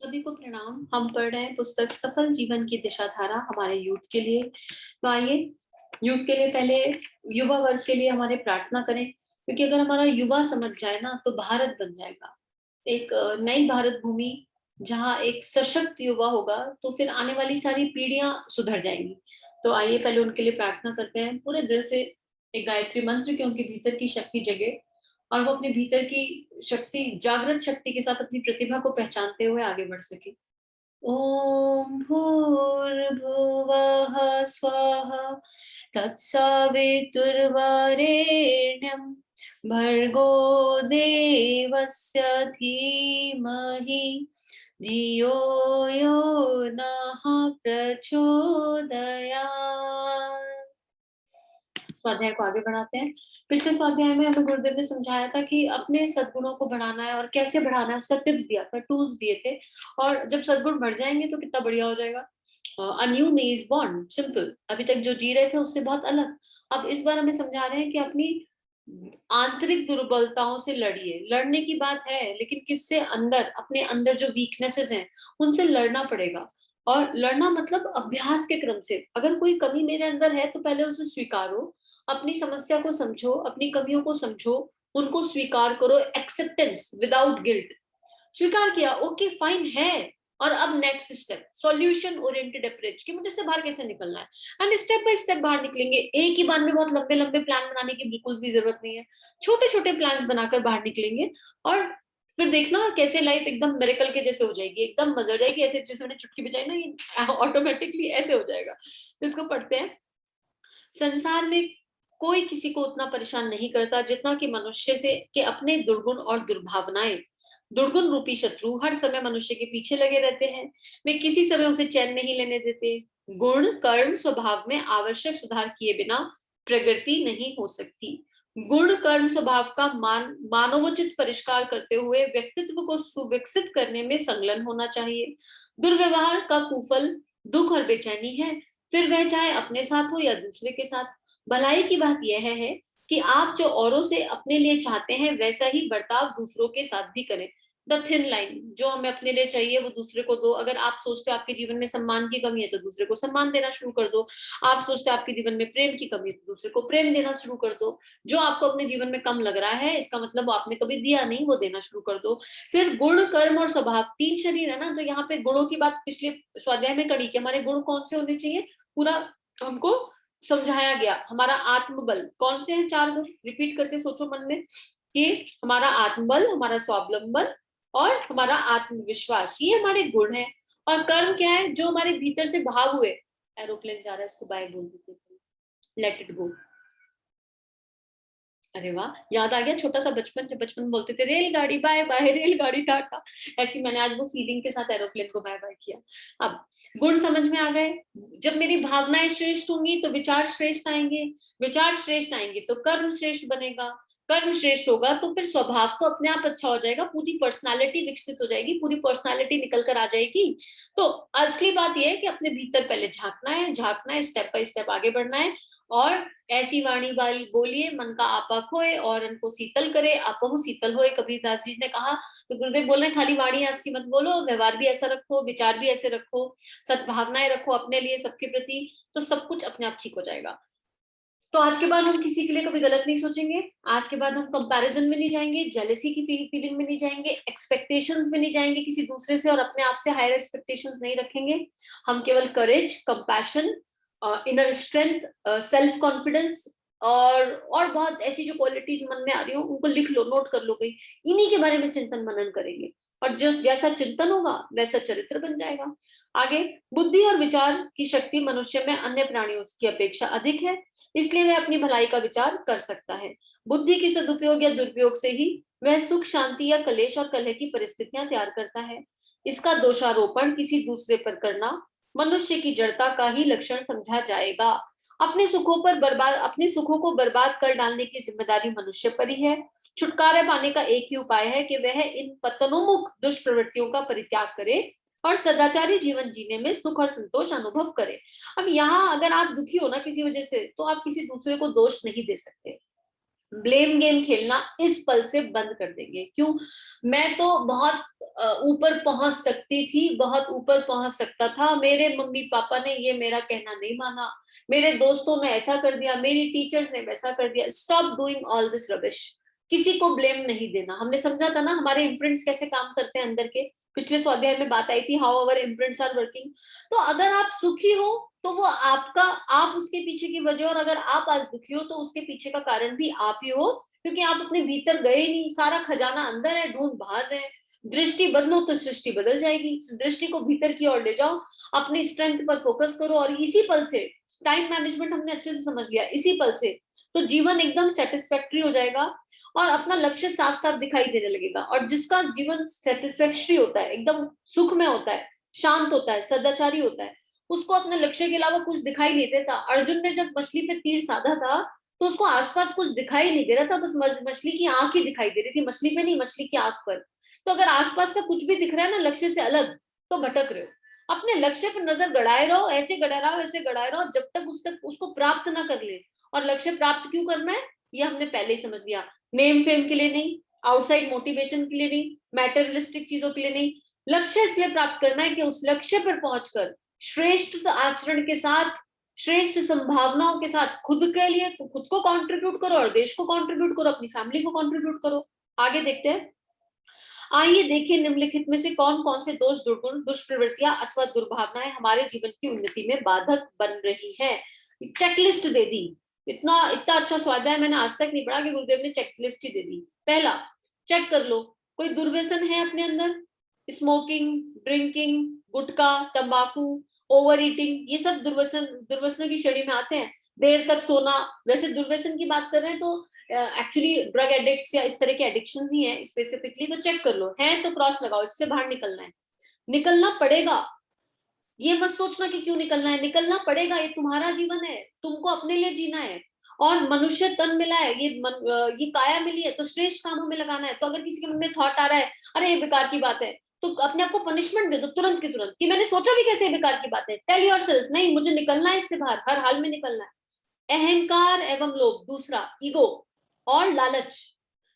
सभी को प्रणाम। हम पढ़ रहे हैं पुस्तक सफल जीवन की दिशाधारा हमारे यूथ के लिए। तो आइए यूथ के लिए पहले युवा वर्ग के लिए हमारे प्रार्थना करें, क्योंकि अगर हमारा युवा समझ जाए ना तो भारत बन जाएगा एक नई भारत भूमि। जहाँ एक सशक्त युवा होगा तो फिर आने वाली सारी पीढ़ियां सुधर जाएंगी। तो आइए पहले उनके लिए प्रार्थना करते हैं पूरे दिल से। एक गायत्री मंत्र के उनके भीतर की शक्ति जगे और वो अपने भीतर की शक्ति, जागृत शक्ति के साथ अपनी प्रतिभा को पहचानते हुए आगे बढ़ सके। ओम भूर्भुवः स्वः तत्सवितुर्वरेण्यं भर्गो देवस्य धीमहि धियो यो नः प्रचोदयात्। स्वाध्याय को आगे बढ़ाते हैं। पिछले स्वाध्याय में हमें गुरुदेव ने समझाया था कि अपने सद्गुणों को बढ़ाना है और कैसे बढ़ाना है, उसका टिप्स दिया था, टूल्स दिए थे। और जब सद्गुण बढ़ जाएंगे तो कितना बढ़िया हो जाएगा। A new me is born, simple. अभी तक जो जी रहे थे उससे बहुत अलग। अब इस बार हमें समझा रहे हैं कि अपनी आंतरिक दुर्बलताओं से लड़िए। लड़ने की बात है, लेकिन किससे? अंदर, अपने अंदर जो वीकनेसेस हैं उनसे लड़ना पड़ेगा। और लड़ना मतलब अभ्यास के क्रम से। अगर कोई कमी मेरे अंदर है तो पहले उसे स्वीकारो, अपनी समस्या को समझो, अपनी कमियों को समझो, उनको स्वीकार करो। Acceptance without guilt. स्वीकार किया, ओके फाइन है। और अब next step, solution oriented approach, कि मुझे इससे बाहर कैसे निकलना है। एंड स्टेप बाय स्टेप बाहर निकलेंगे। एक ही बार में बहुत लंबे लंबे प्लान बनाने की बिल्कुल भी जरूरत नहीं है। छोटे छोटे प्लान बनाकर बाहर निकलेंगे और फिर देखना कैसे लाइफ एकदम मिरेकल के जैसे हो जाएगी, एकदम मजा जाएगी। ऐसे जैसे मैंने चुटकी बजाई ना, ये ऑटोमेटिकली ऐसे हो जाएगा। इसको पढ़ते हैं। संसार में कोई किसी को उतना परेशान नहीं करता जितना कि मनुष्य से के अपने दुर्गुण और दुर्भावनाएं। दुर्गुण रूपी शत्रु हर समय मनुष्य के पीछे लगे रहते हैं। वे किसी समय उसे चैन नहीं लेने देते। गुण कर्म स्वभाव में आवश्यक सुधार किए बिना प्रगति नहीं हो सकती। गुण कर्म स्वभाव का मानवोचित परिष्कार करते हुए व्यक्तित्व को सुविकसित करने में संलग्न होना चाहिए। दुर्व्यवहार का कुफल दुख और बेचैनी है, फिर वह चाहे अपने साथ हो या दूसरे के साथ। भलाई की बात यह है कि आप जो औरों से अपने लिए चाहते हैं वैसा ही बर्ताव दूसरों के साथ भी करें। द थिन लाइन, जो हमें अपने लिए चाहिए वो दूसरे को दो। अगर आप सोचते हो आपके जीवन में सम्मान की कमी है तो दूसरे को सम्मान देना शुरू कर दो। आप सोचते हो आपके जीवन में प्रेम की कमी है तो दूसरे को प्रेम देना शुरू कर दो। जो आपको अपने जीवन में कम लग रहा है, इसका मतलब वो आपने कभी दिया नहीं, वो देना शुरू कर दो। फिर गुण कर्म और स्वभाव, तीन शरीर है ना, तो यहाँ पे गुणों की बात पिछले स्वाध्याय में करी कि हमारे गुण कौन से होने चाहिए, पूरा हमको समझाया गया। हमारा आत्मबल, कौन से हैं चार गुण, रिपीट करके सोचो मन में, कि हमारा आत्मबल, हमारा स्वावलंबन और हमारा आत्मविश्वास, ये हमारे गुण हैं। और कर्म क्या है? जो हमारे भीतर से भाव हुए। एरोप्लेन जा रहा है, इसको बाय बोल देते, लेट इट गो। अरे वाह, याद आ गया छोटा सा बचपन, जब बचपन में बोलते थे रेलगाड़ी बाय बाय, रेलगाड़ी टाटा। ऐसी मैंने आज वो फीलिंग के साथ एरोप्लेन को बाय बाय किया। अब गुण समझ में आ गए। जब मेरी भावनाएं श्रेष्ठ होंगी तो विचार श्रेष्ठ आएंगे, विचार श्रेष्ठ आएंगे तो कर्म श्रेष्ठ बनेगा, कर्म श्रेष्ठ होगा तो फिर स्वभाव तो अपने आप अच्छा हो जाएगा, पूरी पर्सनालिटी विकसित हो जाएगी, पूरी पर्सनालिटी निकल कर आ जाएगी। तो असली बात यह है कि अपने भीतर पहले झांकना है, झांकना है, स्टेप बाय स्टेप आगे बढ़ना है। और ऐसी वाणी वाली बोलिए, मन का आपा खोए और उनको शीतल करे, आपहु शीतल होए, कबीरदास जी ने कहा। तो गुरुदेव बोल रहे हैं खाली वाणी ऐसी मत बोलो, व्यवहार भी ऐसा रखो, विचार भी ऐसे रखो, सद्भावनाएं रखो अपने लिए, सबके प्रति, तो सब कुछ अपने आप ठीक हो जाएगा। तो आज के बाद हम किसी के लिए कभी गलत नहीं सोचेंगे। आज के बाद हम कंपैरिजन में नहीं जाएंगे, जेलेसी की फीलिंग में नहीं जाएंगे, एक्सपेक्टेशंस में नहीं जाएंगे किसी दूसरे से, और अपने आप से हायर एक्सपेक्टेशंस नहीं रखेंगे। हम केवल courage, compassion, inner strength, self confidence और बहुत ऐसी जो क्वालिटीज मन में आ रही हो उनको लिख लो, नोट कर लो कहीं। इन्हीं के बारे में चिंतन मनन करेंगे और जो जैसा चिंतन होगा वैसा चरित्र बन जाएगा। आगे, बुद्धि और विचार की शक्ति मनुष्य में अन्य प्राणियों की अपेक्षा अधिक है, इसलिए वह अपनी भलाई का विचार कर सकता है। बुद्धि के सदुपयोग या दुरुपयोग से ही वह सुख शांति या कलेश और कलह की परिस्थितियां तैयार करता है। इसका दोषारोपण किसी दूसरे पर करना मनुष्य की जड़ता का ही लक्षण समझा जाएगा। अपने सुखों को बर्बाद कर डालने की जिम्मेदारी मनुष्य पर ही है। छुटकारा पाने का एक ही उपाय है कि वह इन पतनोन्मुख दुष्प्रवृत्तियों का परित्याग करे और सदाचारी जीवन जीने में सुख और संतोष अनुभव करे। अब यहाँ अगर आप दुखी हो ना किसी वजह से, तो आप किसी दूसरे को दोष नहीं दे सकते। ब्लेम गेम खेलना इस पल से बंद कर देंगे। क्यों? मैं तो बहुत ऊपर पहुंच सकती थी, बहुत ऊपर पहुंच सकता था। मेरे मम्मी पापा ने ये मेरा कहना नहीं माना, मेरे दोस्तों ने ऐसा कर दिया, मेरी टीचर्स ने वैसा कर दिया। Stop doing all this rubbish. किसी को ब्लेम नहीं देना। हमने समझा था ना हमारे इम्प्रिंट्स कैसे काम करते हैं अंदर के, पिछले स्वाध्याय में बात आई थी, how our imprints are working. तो अगर आप सुखी हो तो वो आपका, आप उसके पीछे की वजह, और अगर आप आज दुखी हो तो उसके पीछे का कारण भी आप ही हो, क्योंकि आप अपने भीतर गए नहीं। सारा खजाना अंदर है, ढूंढ बाहर रहे। दृष्टि बदलो तो सृष्टि बदल जाएगी। दृष्टि को भीतर की ओर ले जाओ, अपनी स्ट्रेंथ पर फोकस करो, और इसी पल से टाइम मैनेजमेंट हमने अच्छे से समझ लिया, इसी पल से तो जीवन एकदम सेटिस्फैक्ट्री हो जाएगा और अपना लक्ष्य साफ साफ दिखाई देने लगेगा। और जिसका जीवन सेटिस्फैक्ट्री होता है, एकदम सुख में होता है, शांत होता है, सदाचारी होता है, उसको अपने लक्ष्य के अलावा कुछ दिखाई नहीं देता। अर्जुन ने जब मछली पे तीर साधा था तो उसको आसपास कुछ दिखाई नहीं दे रहा था, बस मछली की आंख ही दिखाई दे रही थी, मछली पे नहीं, मछली की आंख पर। तो अगर आसपास का कुछ भी दिख रहा है ना लक्ष्य से अलग, तो भटक रहे हो। अपने लक्ष्य पर नजर गड़ाए रहो, ऐसे गड़ा रहो, ऐसे गड़ाए रहो, जब तक उसको प्राप्त ना कर ले। और लक्ष्य प्राप्त क्यों करना है, ये हमने पहले ही समझ लिया। नेम फेम के लिए नहीं, आउटसाइड मोटिवेशन के लिए नहीं, मैटेरियलिस्टिक चीजों के लिए नहीं। लक्ष्य इसलिए प्राप्त करना है कि उस लक्ष्य पर पहुंचकर श्रेष्ठ आचरण के साथ, श्रेष्ठ संभावनाओं के साथ खुद के लिए, खुद को कंट्रीब्यूट करो और देश को कंट्रीब्यूट करो, अपनी फैमिली को कंट्रीब्यूट करो। आगे देखते हैं। आइए देखिए निम्नलिखित में से कौन कौन से दोष, दुर्गुण, दुष्प्रवृत्तियां अथवा दुर्भावनाएं हमारे जीवन की उन्नति में बाधक बन रही है। चेकलिस्ट दे दी। इतना इतना अच्छा स्वाध्याय मैंने आज तक नहीं पढ़ा कि गुरुदेव ने चेकलिस्ट ही दे दी। पहला, चेक कर लो कोई दुर्व्यसन है अपने अंदर। स्मोकिंग, ड्रिंकिंग, गुटखा, तंबाकू, ओवर ईटिंग, ये सब दुर्व्यसन की श्रेणी में आते हैं। देर तक सोना, वैसे दुर्व्यसन की बात कर रहे हैं तो एक्चुअली ड्रग एडिक्ट्स या इस तरह के एडिक्शन ही है स्पेसिफिकली। तो चेक कर लो, है तो क्रॉस लगाओ, इससे बाहर निकलना है, निकलना पड़ेगा। ये मत सोचना कि क्यों निकलना है, निकलना पड़ेगा। ये तुम्हारा जीवन है, तुमको अपने लिए जीना है, और मनुष्य तन मिला है, ये काया मिली है, तो श्रेष्ठ कामों में लगाना है। तो अगर किसी के मन में थॉट आ रहा है अरे ये बेकार की बात है, तो अपने आप को पनिशमेंट दे दो तुरंत की तुरंत कि मैंने सोचा भी कैसे बेकार की बात है। टेल योरसेल्फ नहीं, मुझे निकलना है इससे बाहर, हर हाल में निकलना है। अहंकार एवं लोभ, दूसरा ईगो और लालच।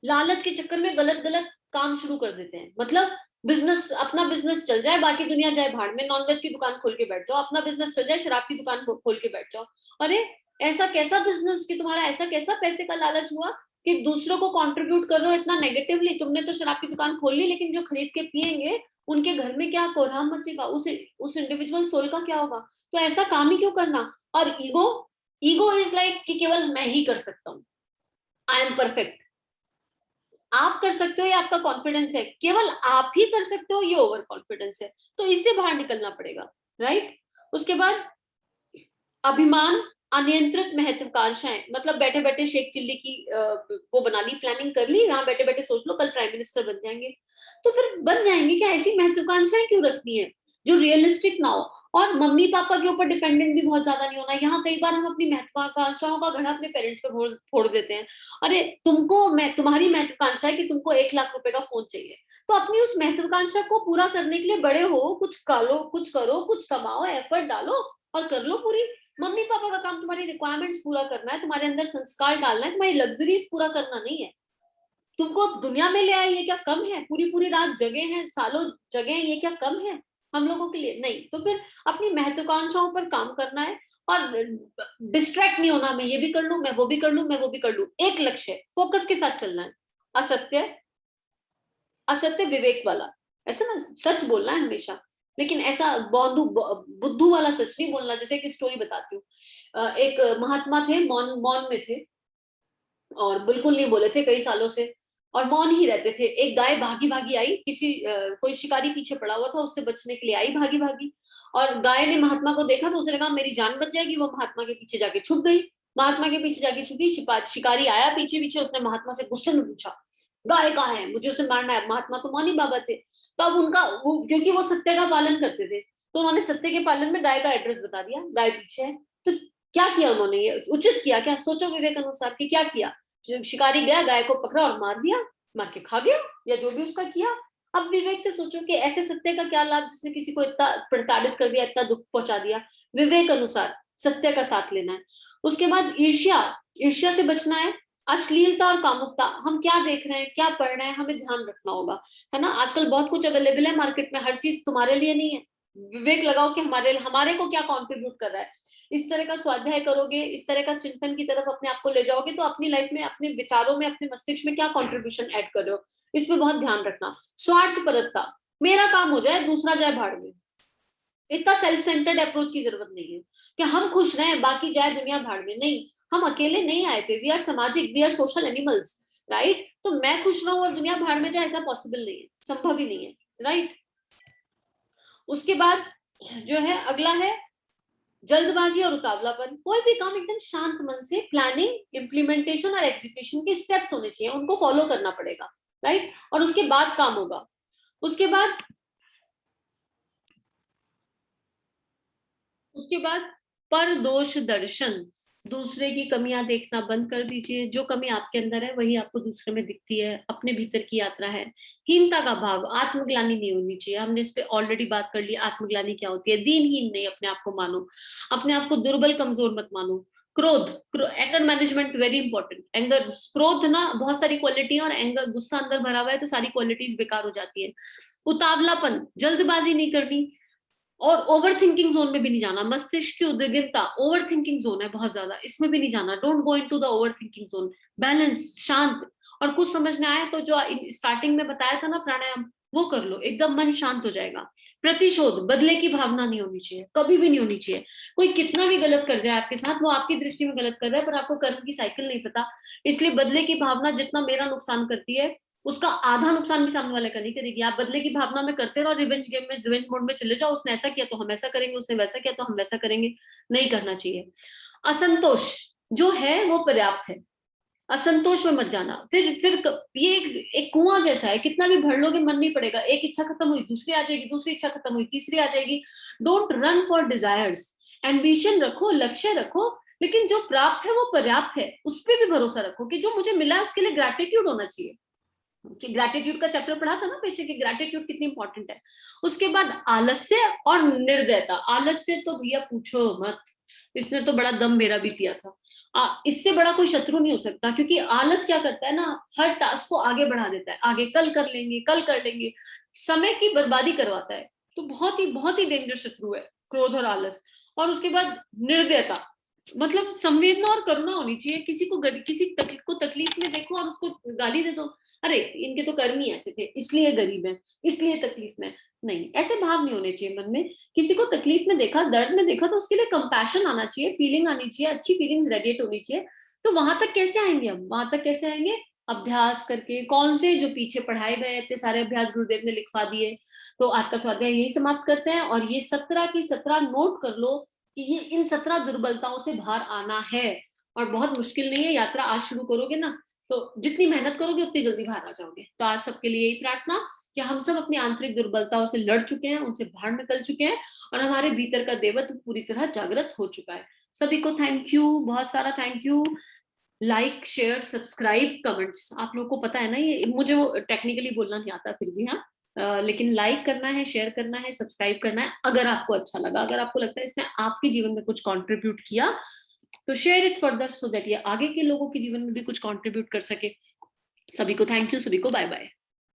लालच के चक्कर में गलत गलत काम शुरू कर देते हैं। मतलब बिजनेस, अपना बिजनेस चल जाए, बाकी दुनिया जाए भाड़ में, नॉनवेज की दुकान खोल के बैठ जाओ, अपना बिजनेस चल जाए, शराब की दुकान खोल के बैठ जाओ। अरे ऐसा कैसा बिजनेस कि तुम्हारा ऐसा कैसा पैसे का लालच हुआ कि दूसरों को कंट्रीब्यूट कर रहे हो इतना नेगेटिवली। तुमने तो शराब की दुकान खोल ली, लेकिन जो खरीद के पियेंगे उनके घर में क्या कोहराम मचेगा, उस इंडिविजुअल सोल का क्या होगा। तो ऐसा काम ही क्यों करना। और ईगो, ईगो इज लाइक कि केवल मैं ही कर सकता हूँ, आई एम परफेक्ट। आप कर सकते हो, ये आपका कॉन्फिडेंस है, केवल आप ही कर सकते हो, ये ओवर कॉन्फिडेंस है। तो इससे बाहर निकलना पड़ेगा, राइट। उसके बाद अभिमान, अनियंत्रित महत्वाकांक्षाएं, मतलब बैठे बैठे शेख चिल्ली की वो बना ली, प्लानिंग कर ली, यहाँ बैठे बैठे सोच लो कल प्राइम मिनिस्टर बन जाएंगे। तो फिर बन जाएंगे क्या, ऐसी महत्वाकांक्षाएं क्यों रखनी है जो रियलिस्टिक ना हो। और मम्मी पापा के ऊपर डिपेंडेंट भी बहुत ज्यादा नहीं होना। यहाँ कई बार हम अपनी महत्वाकांक्षाओं का घड़ा अपने पेरेंट्स पे फोड़ देते हैं। अरे तुमको, मैं, तुम्हारी महत्वाकांक्षा है कि तुमको 1 लाख रुपए का फोन चाहिए, तो अपनी उस महत्वाकांक्षा को पूरा करने के लिए बड़े हो, कुछ करो, कुछ कमाओ, एफर्ट डालो और कर लो पूरी। मम्मी पापा का काम तुम्हारी रिक्वायरमेंट्स पूरा करना है, तुम्हारे अंदर संस्कार डालना है, तुम्हारी लग्जरीज पूरा करना नहीं है। तुमको दुनिया में ले आए, ये क्या कम है, पूरी पूरी रात जगे हैं, सालों जगे हैं, ये क्या कम है हम लोगों के लिए। नहीं, तो फिर अपनी महत्वाकांक्षाओं पर काम करना है और डिस्ट्रैक्ट नहीं होना, मैं ये भी कर लूं, मैं वो भी कर लूं, मैं वो भी कर लूं। एक लक्ष्य, फोकस के साथ चलना है। असत्य, असत्य विवेक वाला, ऐसा ना सच बोलना है हमेशा, लेकिन ऐसा बुद्धू वाला सच नहीं बोलना। जैसे कि स्टोरी बताती हूँ। एक महात्मा थे, मौन मौन में थे और बिल्कुल नहीं बोले थे कई सालों से, और मौन ही रहते थे। एक गाय भागी भागी आई, कोई शिकारी पीछे पड़ा हुआ था, उससे बचने के लिए आई भागी भागी, और गाय ने महात्मा को देखा तो उसने कहा मेरी जान बच जाएगी। वो महात्मा के पीछे जाके छुप गई, महात्मा के पीछे जाके छुपी। शिकारी आया पीछे पीछे, उसने महात्मा से गुस्से में पूछा गाय कहाँ है, मुझे उसे मारना है। महात्मा तो मौनी बाबा थे, तो अब क्योंकि वो सत्य का पालन करते थे, तो उन्होंने सत्य के पालन में गाय का एड्रेस बता दिया, गाय पीछे है। तो क्या किया उन्होंने, ये उचित किया क्या, सोचो विवेक अनुसार कि क्या किया। शिकारी गया, गाय को पकड़ा और मार दिया, मार के खा गया, या जो भी उसका किया। अब विवेक से सोचो कि ऐसे सत्य का क्या लाभ जिसने किसी को इतना प्रताड़ित कर दिया, इतना दुख पहुंचा दिया। विवेक अनुसार सत्य का साथ लेना है। उसके बाद ईर्ष्या, ईर्ष्या से बचना है। अश्लीलता और कामुकता, हम क्या देख रहे हैं, क्या पढ़ रहे हैं, हमें ध्यान रखना होगा, है ना। आजकल बहुत कुछ अवेलेबल है मार्केट में, हर चीज तुम्हारे लिए नहीं है। विवेक लगाओ कि हमारे को क्या कंट्रीब्यूट कर रहा है। इस तरह का स्वाध्याय करोगे, इस तरह का चिंतन की तरफ अपने आप को ले जाओगे, तो अपनी लाइफ में, अपने विचारों में, अपने मस्तिष्क में क्या कंट्रीब्यूशन ऐड कर रहे हो, इस पे बहुत ध्यान रखना। स्वार्थ परकता, मेरा काम हो जाए, दूसरा जाए भाड़ में, इतना सेल्फ सेंटर्ड अप्रोच की जरूरत नहीं है कि हम खुश रहें, बाकी जाए दुनिया भाड़ में। नहीं, हम अकेले नहीं आए थे, वी आर सामाजिक, we are social animals, right. तो मैं खुश रहूं और दुनिया भाड़ में जाए, ऐसा पॉसिबल नहीं है, संभव ही नहीं है, राइट। उसके बाद जो है अगला है जल्दबाजी और उतावलापन। कोई भी काम एकदम शांत मन से, प्लानिंग, इम्प्लीमेंटेशन और एग्जीक्यूशन के स्टेप्स होने चाहिए, उनको फॉलो करना पड़ेगा, राइट। और उसके बाद काम होगा। उसके बाद पर दोष दर्शन, दूसरे की कमियां देखना बंद कर दीजिए। जो कमी आपके अंदर है वही आपको दूसरे में दिखती है, अपने भीतर की यात्रा है। हीनता का भाव, आत्मग्लानि नहीं होनी चाहिए, हमने इस पे ऑलरेडी बात कर ली। आत्मग्लानि क्या होती है? दीनहीन नहीं अपने आप को मानो, अपने आप को दुर्बल कमजोर मत मानो। क्रोध, anger management very important. Anger, क्रोध ना बहुत सारी क्वालिटी है, और एंगर, गुस्सा अंदर भरा हुआ है तो सारी क्वालिटीज बेकार हो जाती है। उतावलापन, जल्दबाजी नहीं करनी, और ओवर थिंकिंग जोन में भी नहीं जाना। मस्तिष्क की उद्विग्नता, ओवर थिंकिंग जोन है बहुत ज्यादा, इसमें भी नहीं जाना। Don't go into the over thinking zone. Balance, शांत। और कुछ समझ में आया तो जो स्टार्टिंग में बताया था ना प्राणायाम, वो कर लो, एकदम मन शांत हो जाएगा। प्रतिशोध, बदले की भावना नहीं होनी चाहिए, कभी भी नहीं होनी चाहिए। कोई कितना भी गलत कर जाए आपके साथ, वो आपकी दृष्टि में गलत कर रहा है, पर आपको कर्म की साइकिल नहीं पता। इसलिए बदले की भावना जितना मेरा नुकसान करती है, उसका आधा नुकसान भी सामने वाले का नहीं करेगी। आप बदले की भावना में करते रहो, रिवेंज गेम में, रिवेंज मोड में चले जाओ, उसने ऐसा किया तो हम ऐसा करेंगे, उसने वैसा किया तो हम वैसा करेंगे। नहीं करना चाहिए। असंतोष जो है वो पर्याप्त है, असंतोष में मत जाना। फिर ये एक कुआं जैसा है, कितना भी भर लोगे मन नहीं पड़ेगा। एक इच्छा खत्म हुई, दूसरी आ जाएगी, दूसरी इच्छा खत्म हुई, तीसरी आ जाएगी। Don't run for desires. Ambition रखो, लक्ष्य रखो, लेकिन जो प्राप्त है वो पर्याप्त है, उस पर भी भरोसा रखो कि जो मुझे मिला है उसके लिए ग्रैटिट्यूड होना चाहिए। ग्रैटिट्यूड का चैप्टर पढ़ा था ना पीछे, कि ग्रैटिट्यूड कितनी इंपॉर्टेंट है। उसके बाद आलस्य और निर्दयता। आलस्य तो भैया पूछो मत, इसने तो बड़ा दम मेरा भी किया था। इससे बड़ा कोई शत्रु नहीं हो सकता, क्योंकि आलस क्या करता है ना, हर टास्क को आगे बढ़ा देता है, आगे कल कर लेंगे, कल कर लेंगे, समय की बर्बादी करवाता है। तो बहुत ही डेंजर शत्रु है क्रोध और आलस। और उसके बाद निर्दयता, मतलब संवेदना और करुणा होनी चाहिए। किसी को तकलीफ में देखो और उसको गाली दे दो, अरे इनके तो कर्म ही ऐसे थे, इसलिए गरीब है, इसलिए तकलीफ में। नहीं, ऐसे भाव नहीं होने चाहिए मन में। किसी को तकलीफ में देखा, दर्द में देखा, तो उसके लिए कंपैशन आना चाहिए, फीलिंग आनी चाहिए, अच्छी फीलिंग्स रेडिएट होनी चाहिए। तो वहां तक कैसे आएंगे हम? वहां तक कैसे आएंगे? अभ्यास करके। कौन से? जो पीछे पढ़ाए गए थे सारे अभ्यास गुरुदेव ने लिखवा दिए। तो आज का स्वाध्याय यही समाप्त करते हैं, और ये 17 की 17 नोट कर लो कि ये इन 17 दुर्बलताओं से बाहर आना है। और बहुत मुश्किल नहीं है, यात्रा आज शुरू करोगे ना, तो जितनी मेहनत करोगे उतनी जल्दी बाहर आ जाओगे। तो आज सबके लिए यही प्रार्थना कि हम सब अपनी आंतरिक दुर्बलताओं से लड़ चुके हैं, उनसे बाहर निकल चुके हैं, और हमारे भीतर का देवत्व पूरी तरह जागृत हो चुका है। सभी को थैंक यू, बहुत सारा thank you. Like, share, subscribe, comments, आप लोगों को पता है ना, ये मुझे वो टेक्निकली बोलना नहीं आता फिर भी, हाँ। लेकिन लाइक करना है, शेयर करना है, सब्सक्राइब करना है। अगर आपको अच्छा लगा, अगर आपको लगता है इसने आपके जीवन में कुछ कंट्रीब्यूट किया, तो share it further, so that ये आगे के लोगों के जीवन में भी कुछ कंट्रीब्यूट कर सके। सभी को थैंक यू, सभी को बाय बाय।